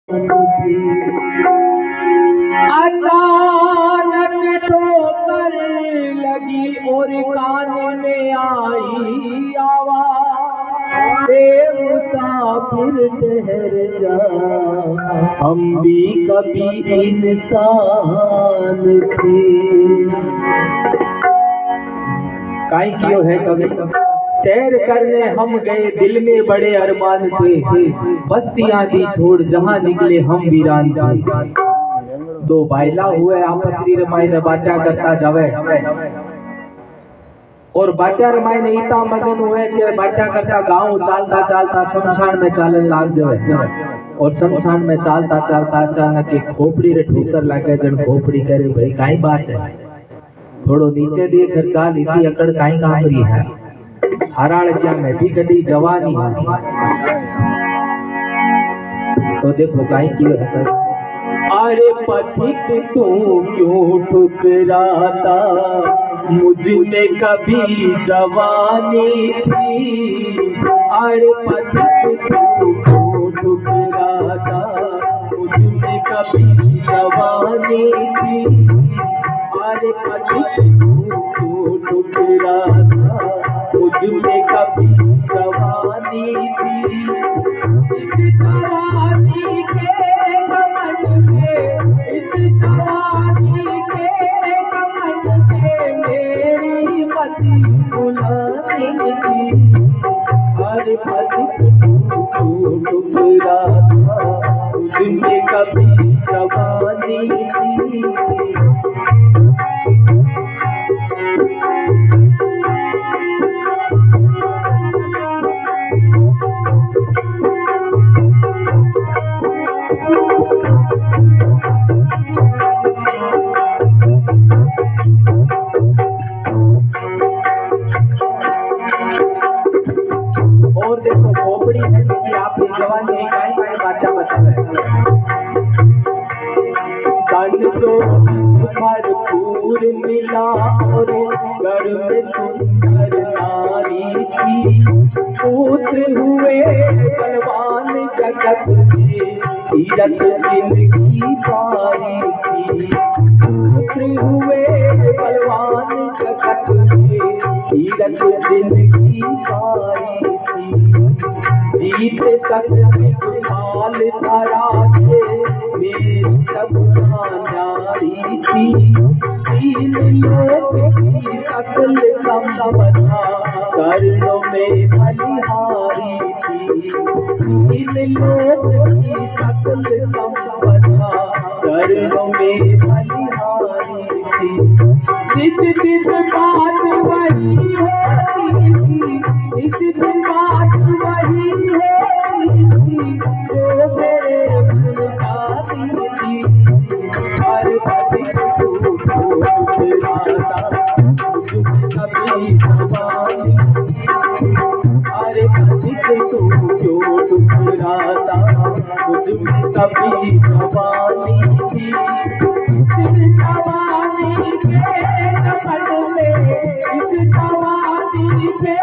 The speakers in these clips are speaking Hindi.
अचानक ठोकर लगी और कान में आई आवाज, मुसाफिर ठहर जा, हम भी कभी इंसान थे। काई क्यों है कभी सैर करने हम गए, दिल में बड़े अरमान थे, बस्तियां दी छोड़ जहां निकले हम वीरान थे। दो बाइला हुए आपस रमाई ने बाचा करता जावे, और बाचा रमाई ने इतना मगन हुए कि बाचा करता गांव चालता चालता शमशान में चालन लाग जावे, और शमशान में चालता चालता अचानक एक खोपड़ी रे ठोकर लागे। जन खोपड़ी करे भाई काई बात है, थोड़ो नीचे दिए घर का नीति अकड़ काई काम रही है, हराड़ क्या मैं भी कभी जवानी है। तो देखो काई क्यों है, अरे पथिक तू क्यों ठुकराता, मुझने कभी जवानी थी। अरे पथिक तू क्यों ठुकराता, मुझने कभी जवानी थी। अरे पथिक तू क्यों ठुकराता, मुझमें कभी जवानी थी। इस जवानी के कमल में, इस जवानी के कमल में मेरी मती बुलानी थी। हर पथिक तू ठुकराता, मुझमें कभी जवानी थी। और देखो खोपड़ी है कि आप जवान नहीं काई बाचा बता रहे हैं। तन तो भरपूर मिला और घर में सुंदर नारी थी। पूत हुए बलवान जगत में तीरथ जिंदगी पारी थी। पूत हुए बलवान जगत में तीरथ जिंदगी पारी थी। जीत तक माल धरा के मेरी सब नारी थी। तीन लोग की सकल संपदा कर्णों में बलिहारी थी। तीन लोग की सकल संपदा कर्णों में बलिहारी थी। जिस दिन बात वही होती थी, इस दिन बात वही होती थी जो मेरे मन जाती थी। हर पथिक तू ठुकराता, मुझमें कभी जवानी। हर पथिक तू क्यों ठुकराता, मुझमें कभी जवानी थी। इस जवानी के कपट में, इस जवानी के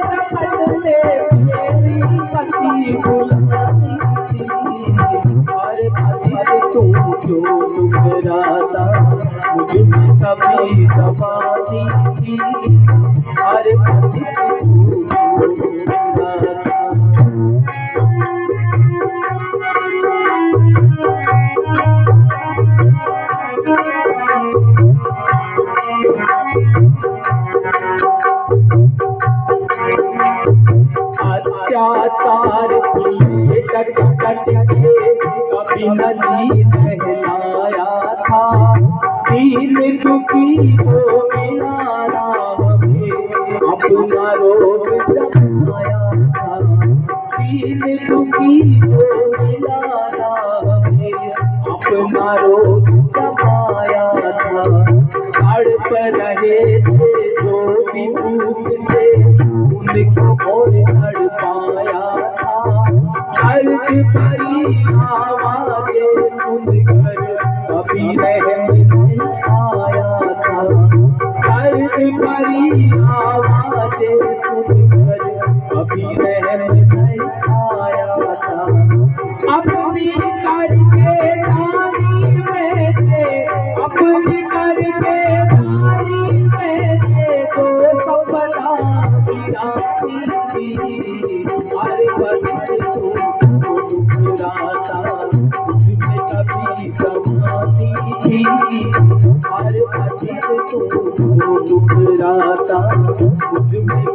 कपट में मेरी पति बुलानी थी। अरे पथिक तू क्यों ठुकराता, मुझमें कभी जवानी थी। अरे पथिक तू क्यों ठुकराता। अत्याचार किए कट कट के कभी नदी बहलाया था। दीन दुखी को मिलाना हमें अपना रोग जमाया था। दीन दुखी को मिलाना हमें अपना रोग जमाया था। तड़प रहे थे जो भी भूख से, उनको और तड़पाया था। अर्ज भरी आवाज़ें सुनकर कभी रहम नहीं आया था। अर्ज भरी आवाज़ें सुनकर कभी रहम नहीं आया था। अपनी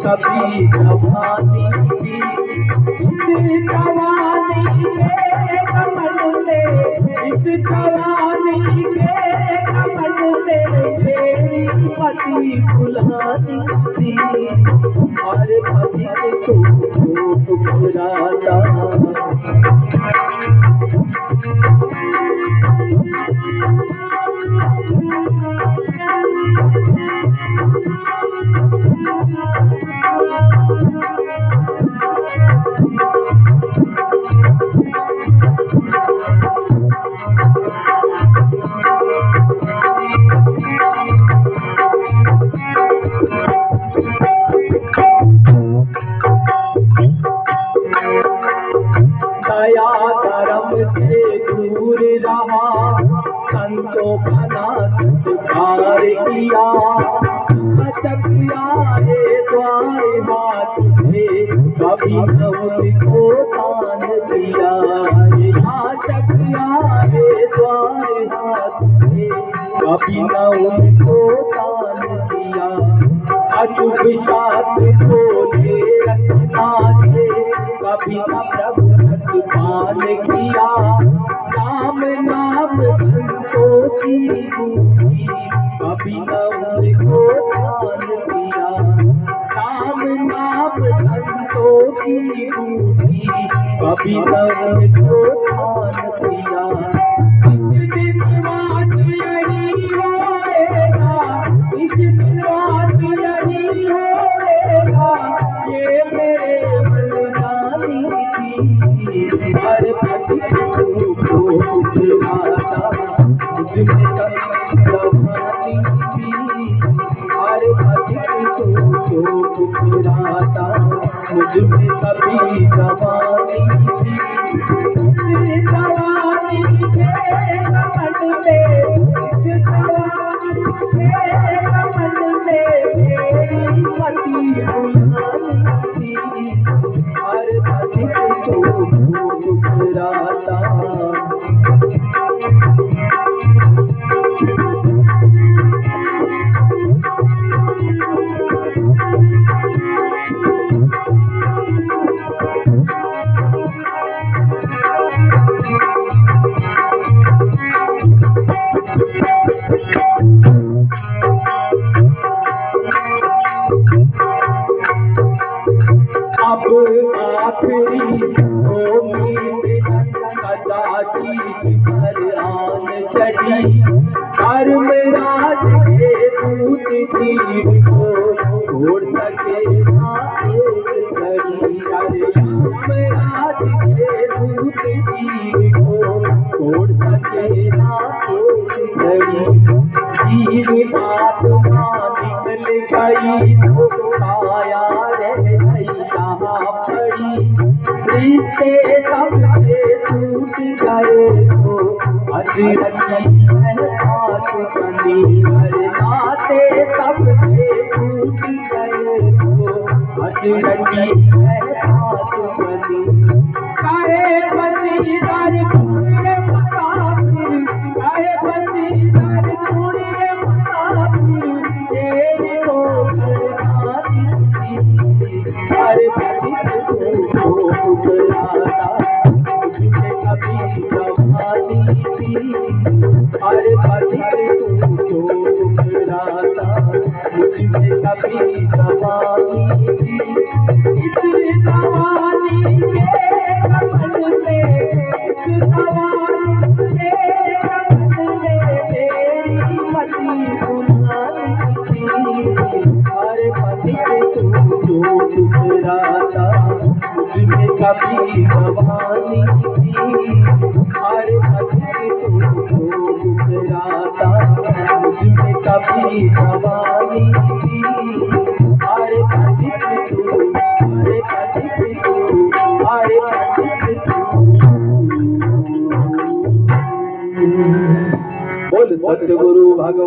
कभी जवानी थी, इस जवानी के कमल से, इस जवानी के कमल से मेरी पति बुलानी थी। अरे पति को ठुकराता दया करम से दूर रहा, संतों का सत्कार किया, अचकिया रे द्वार हाथ से कभी न उनको दान दिया। अचकिया रे द्वार हाथ से कभी न उनको दान दिया। अशुभ साथ खोले रखना थे, कभी न प्रभु पान किया। नाम नाम संतों की बूटी, कभी न उनको दान दिया। नाम नाम संतों की बूटी, कभी न उनको दान दिया। इस दिन बात यही होएगा, इस दिन बात यही होएगा, ये मेरे मन जानी थी। हर पति को ठुकराता मुझमें जवानी थी। हर पति को ठुकराता मुझमें कभी जवानी थी। इस जवानी के कमल से, इस जवानी के कमल से मेरी पति बुलानी थी। हर पति को ठुकराता अब आखिरी उम्मीद सदाशी पर आन चढ़ी। कर्म राज के दूत जीव को छोड़ सके ना एक घड़ी। अरे कर्म राज के दूत जीव को छोड़ सके ना एक घड़ी। जीव आत्मा निकल गई तो काया रह गई यहाँ पड़ी। रिश्ते सबसे टूट गए तो अजरंगी हाथ बनी। हर नाते सबसे टूट गए तो अजरंगी हाथ बनी। काहे बंसीदार कुड़े मुसाफिर, काहे बंसीदार कुड़े मुसाफिर, तेरे को करवानी थी। हर पति को ठुकराता मुझमें कभी जवानी थी। हर पति को ठुकराता मुझमें कभी जवानी थी। इस जवानी के कमल से, इस जवानी के कमल से मेरी पति बुलानी थी। हर पति को ठुकराता मुझमें कभी जवानी थी। हर पति को ठुकराता मुझमें कभी जवानी थी। हर पति को, हर पति को, हर पति को। बोल सतगुरु भगवान।